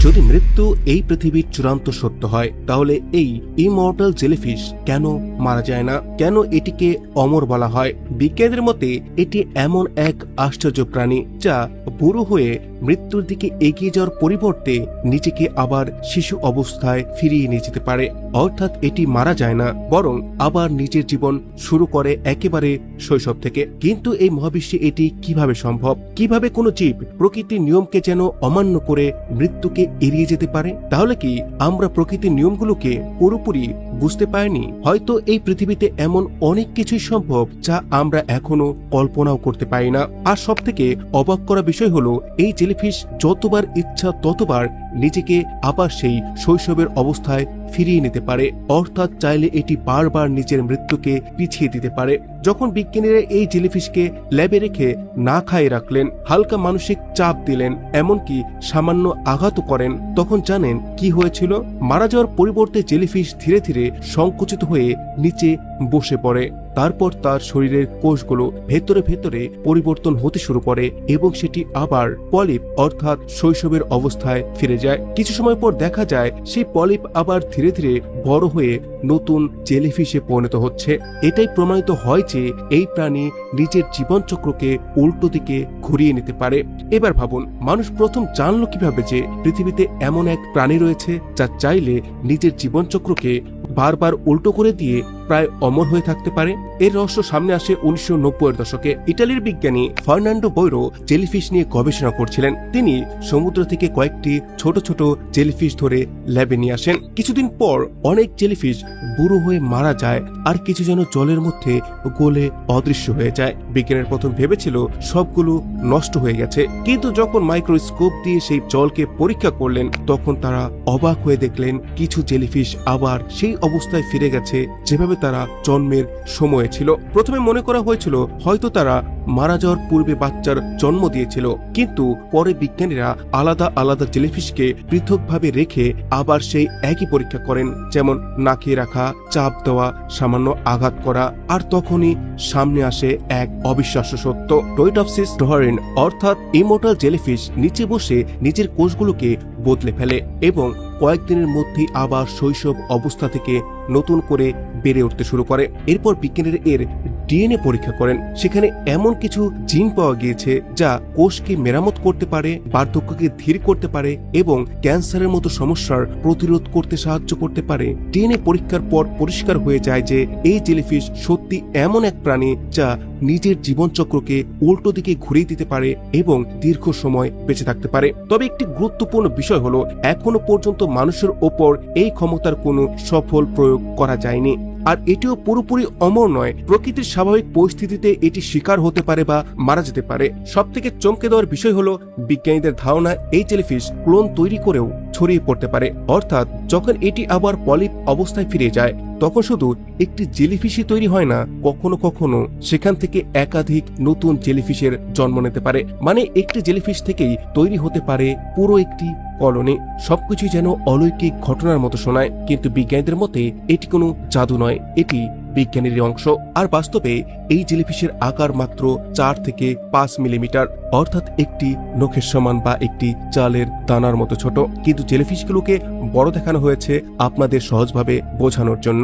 যদি মৃত্যু এই পৃথিবীর চূড়ান্ত সত্য হয়, তাহলে এই ইমর্টাল জেলিফিশ কেন মারা যায় না? কেন এটিকে অমর বলা হয়? বিজ্ঞানীদের মতে এটি এমন এক আশ্চর্য প্রাণী যা বুড়ো হয়ে মৃত্যুর দিকে এগিয়ে যাওয়ার পরিবর্তে নিজেকে আবার শিশু অবস্থায় ফিরিয়ে নিয়ে যেতে পারে। অর্থাৎ এটি মারা যায় না, বরং আবার নিজের জীবন শুরু করে একেবারে শৈশব থেকে। কিন্তু এই মহাবিশ্বে এটি কিভাবে সম্ভব? কিভাবে কোনো জীব প্রকৃতির নিয়মকে যেন অমান্য করে মৃত্যুকে এড়িয়ে যেতে পারে? তাহলে কি আমরা প্রকৃতির নিয়মগুলোকে পুরোপুরি বুঝতে পারিনি? হয়তো এই পৃথিবীতে এমন অনেক কিছুই সম্ভব যা আমরা এখনো কল্পনাও করতে পারি না। আর সব থেকে অবাক করা বিষয় হলো, এই জেলিফিশ যতবার ইচ্ছা ততবার নিজেকে আবার সেই শৈশবের অবস্থায় ফিরিয়ে নিতে পারে। অর্থাৎ চাইলে এটি বারবার নিজের মৃত্যুকে পিছিয়ে দিতে পারে। যখন বিজ্ঞানীরা এই জেলিফিশকে ল্যাবে রেখে না খাইয়ে রাখলেন, হালকা মানসিক চাপ দিলেন, এমনকি সামান্য আঘাতও করেন, তখন জানেন কি হয়েছিল? মারা যাওয়ার পরিবর্তে জেলিফিশ ধীরে ধীরে সংকুচিত হয়ে নিচে বসে পড়ে। তারপর তার শরীরের কোষগুলো ভেতরে ভেতরে পরিবর্তন হতে শুরু করে এবং সেটি আবার পলিপ অর্থাৎ শৈশবের অবস্থায় ফিরে যায়। কিছু সময় পর দেখা যায় সেই পলিপ আবার ধীরে ধীরে বড় হয়ে নতুন জেলিফিশে পরিণত হচ্ছে। এটাই প্রমাণিত হয় যে এই প্রাণী নিজের জীবনচক্রকে উল্টো দিকে ঘুরিয়ে নিতে পারে। এবার ভাবুন, মানুষ প্রথম জানলো কিভাবে যে পৃথিবীতে এমন এক প্রাণী রয়েছে যা চাইলে নিজের জীবনচক্রকে বারবার উল্টো করে দিয়ে প্রায় অমর হয়ে থাকতে পারে? এর রহস্য সামনে আসে 1990-এর দশকে। ইটালির বিজ্ঞানী ফার্নান্ডো বৈরো জেলিফিশ নিয়ে গবেষণা করছিলেন। তিনি সমুদ্র থেকে কয়েকটি ছোট ছোট জেলিফিশ ধরে ল্যাবে নিয়ে আসেন। কিছুদিন পর অনেক জেলিফিশ বুড়ো হয়ে মারা যায়, আর কিছু যেন জলের মধ্যে গলে অদৃশ্য হয়ে যায়। বিজ্ঞানীর প্রথম ভেবেছিল সবগুলো নষ্ট হয়ে গেছে, কিন্তু যখন মাইক্রোস্কোপ দিয়ে সেই জলকে পরীক্ষা করলেন, তখন তারা অবাক হয়ে দেখলেন কিছু জেলিফিশ আবার সেই অবস্থায় ফিরে গেছে যেভাবে তারা জন্মের সময়ে ছিল। প্রথমে মনে করা হয়েছিল হয়তো তারা মারা যাওয়ার পূর্বে বাচ্চার জন্ম দিয়েছিল, কিন্তু পরে বিজ্ঞানীরা আলাদা আলাদা জেলিফিশকে পৃথকভাবে রেখে আবার সেই একই পরীক্ষা করেন, যেমন না খেয়ে রাখা, চাপ দেওয়া, সামান্য আঘাত করা। আর তখনই সামনে আসে এক অবিশ্বাস্য সত্য। টয়টপসিস ডহরিন অর্থাৎ ইমর্টাল জেলিফিশ নিচে বসে নিজের কোষগুলোকে বদলে ফেলে এবং কয়েকদিনের মধ্যেই আবার শৈশব অবস্থা থেকে নতুন করে বেড়ে উঠতে শুরু করে। এরপর বিজ্ঞানীরা এর ডিএনএ পরীক্ষা করেন। সেখানে এমন কিছু জিন পাওয়া গিয়েছে যা কোষকে মেরামত করতে পারে, বার্ধক্যকে ধীর করতে পারে এবং ক্যান্সারের মতো সমস্যার প্রতিরোধ করতে সাহায্য করতে পারে। ডিএনএ পরীক্ষার পর পরিষ্কার হয়ে যায় যে এই জেলিফিশ সত্যি এমন এক প্রাণী যা নিজের জীবনচক্রকে উল্টো দিকে ঘুরিয়ে দিতে পারে এবং দীর্ঘ সময় বেঁচে থাকতে পারে। তবে একটি গুরুত্বপূর্ণ বিষয় হলো, এখনো পর্যন্ত মানুষের ওপর এই ক্ষমতার কোনো সফল প্রয়োগ করা যায়নি। আর এটিও পুরোপুরি অমর নয়। প্রকৃতির স্বাভাবিক পরিস্থিতিতে এটি শিকার হতে পারে বা মারা যেতে পারে। সব থেকে চমকে দেওয়ার বিষয় হলো, বিজ্ঞানীদের ধারণা এই জেলিফিশ ক্লোন তৈরি করেও ছড়িয়ে পড়তে পারে। অর্থাৎ যখন এটি আবার পলিপ অবস্থায় ফিরে যায়, তখন শুধু একটি জেলিফিশই তৈরি হয় না, কখনো কখনো সেখান থেকে একাধিক নতুন জেলিফিশের জন্ম নিতে পারে। মানে একটি জেলিফিশ থেকেই তৈরি হতে পারে পুরো একটি কলোনি। সবকিছুই যেন অলৌকিক ঘটনার মতো শোনায়, কিন্তু বিজ্ঞানীদের মতে এটি কোনো জাদু নয়, এটি বিজ্ঞানের অংশ। আর বাস্তবে এই জেলিফিশের আকার মাত্র 4 থেকে 5 মিলিমিটার, অর্থাৎ একটি নখের সমান বা একটি চালের দানার মতো ছোট। কিন্তু জেলিফিশগুলোকে বড় দেখানো হয়েছে আপনাদের সহজভাবে বোঝানোর জন্য।